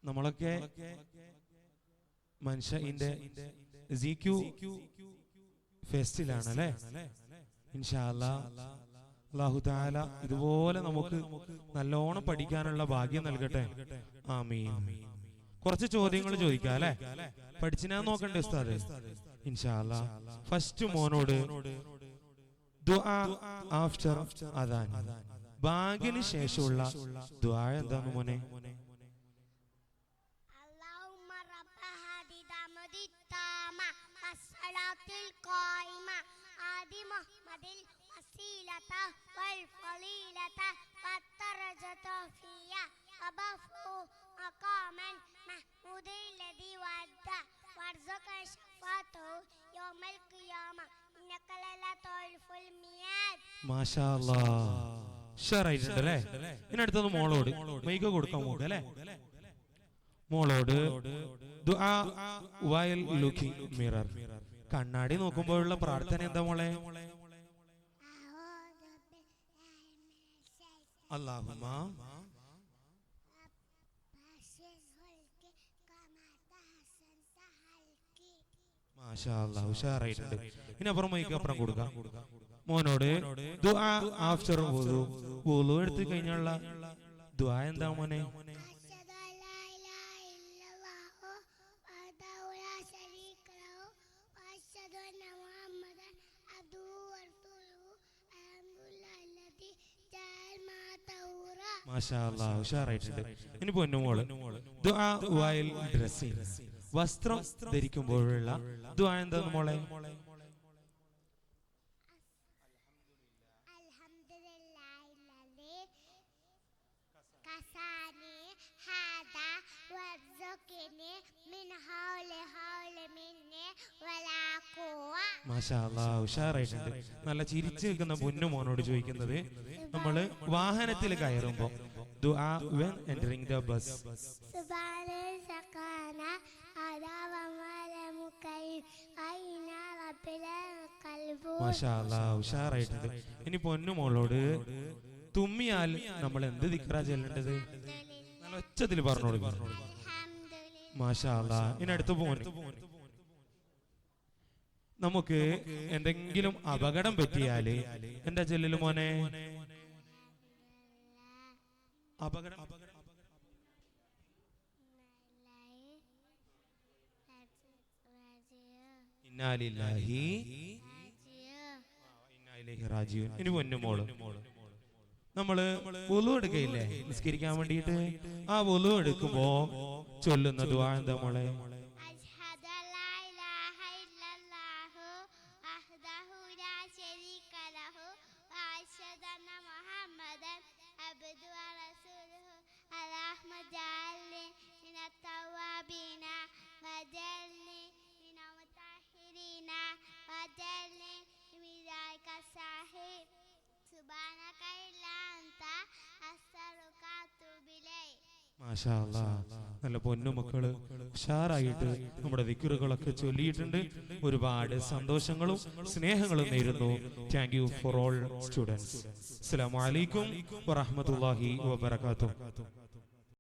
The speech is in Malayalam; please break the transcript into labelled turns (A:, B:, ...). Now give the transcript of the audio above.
A: നമ്മളൊക്കെ മൻഷഇന്റെ ZQ ഫെസ്റ്റിലാണ് അല്ലേ? ഇൻഷാ അല്ലാഹ് അല്ലാഹു തആല ഇതുപോലെ നമുക്ക് നല്ലോണം പഠിക്കാനുള്ള ഭാഗ്യം നൽകട്ടെ. ആമീൻ. കുറച്ച് ചോദ്യങ്ങൾ ചോദിക്കാം അല്ലേ? പഠിച്ചിനാ നോക്കണ്ടേ ഉസ്താദ്? ഇൻഷാ അല്ലാഹ്. ഫസ്റ്റ് മോനോട് ദുആ ആഫ്റ്റർ അദാൻ, ബാങ്കിന് ശേഷമുള്ള ദുആ എന്താണ് മോനെ? മാഷാ അല്ലാഹ്, ഉഷാറായിട്ടുണ്ടല്ലേ? ഇനി അടുത്തത് മോളോട് മൈക്ക് കൊടുക്കാൻ പോകുക അല്ലേ? മോളോട് ദുആ വൈൽ ലുക്കിംഗ് മിറർ, കണ്ണാടി നോക്കുമ്പോഴുള്ള പ്രാർത്ഥന എന്താ മോളെ? അല്ലാഹുമ്മ മാഷാ അല്ലാഹ്, ഉഷാറായിട്ടുണ്ട്. ഇനി അപ്പുറം മൈക്ക് അപ്പുറം കൊടുക്കാം. മോനോട് ദുആ ആഫ്റ്റർ വുളു, വുളു എടുത്തു കഴിഞ്ഞുള്ള ദുആ എന്താ മോനെ? മാഷാ അല്ലാഹ്, ഉഷാറായിട്ടുണ്ട്. ഇനി പൊന്നുമോള് ദുആ വൈൽ ഡ്രസ്സിംഗ്, വസ്ത്രം ധരിക്കുമ്പോഴുള്ള ദുആ എന്താന്ന് മോളെ? മാഷാ അല്ലാഹ്, ഉഷാറായിട്ടുണ്ട്. നല്ല ചിരിച്ചു നിൽക്കുന്ന പൊന്നു മോനോട് ചോദിക്കുന്നത്, നമ്മള് വാഹനത്തിൽ കയറുമ്പോ ദുആ വെൻ എൻറ്ററിംഗ് ദ ബസ്. മാഷാ അല്ലാഹ്, ഉഷാറായിട്ടുണ്ട്. ഇനി പൊന്നു മോളോട് തുമ്മിയാൽ നമ്മൾ എന്ത് ദിക്റാ ചൊല്ലേണ്ടത്? നല്ല ഒച്ചത്തിൽ പറഞ്ഞു കൊടുക്കണം. മാഷാ അല്ലാഹ്. ഇനി അടുത്ത് നമുക്ക് എന്തെങ്കിലും അപകടം പറ്റിയാല് എന്താ ചൊല്ലല് മോനെ? അപകടം ഇന്നാ ലില്ലാഹി ഇന്നാ ഇലൈഹി റാജിഊൻ. ഇനി പൊന്നുമോള്, നമ്മള് വുളു എടുക്കയില്ലേ നിസ്കരിക്കാൻ വേണ്ടിയിട്ട്? ആ വുളു എടുക്കുമ്പോ ചൊല്ലുന്ന ദുആ എന്താ മോളെ? മാഷാ അല്ലാഹ്, നല്ല പൊന്നു മക്കള് ഉഷാറായിട്ട് നമ്മുടെ ദിക്റുകളൊക്കെ ചൊല്ലിയിട്ടുണ്ട്. ഒരുപാട് സന്തോഷങ്ങളും സ്നേഹങ്ങളും നേരുന്നു. Thank you for all students. അസ്സലാമു അലൈക്കും വറഹ്മത്തുള്ളാഹി വബറകാതുഹു.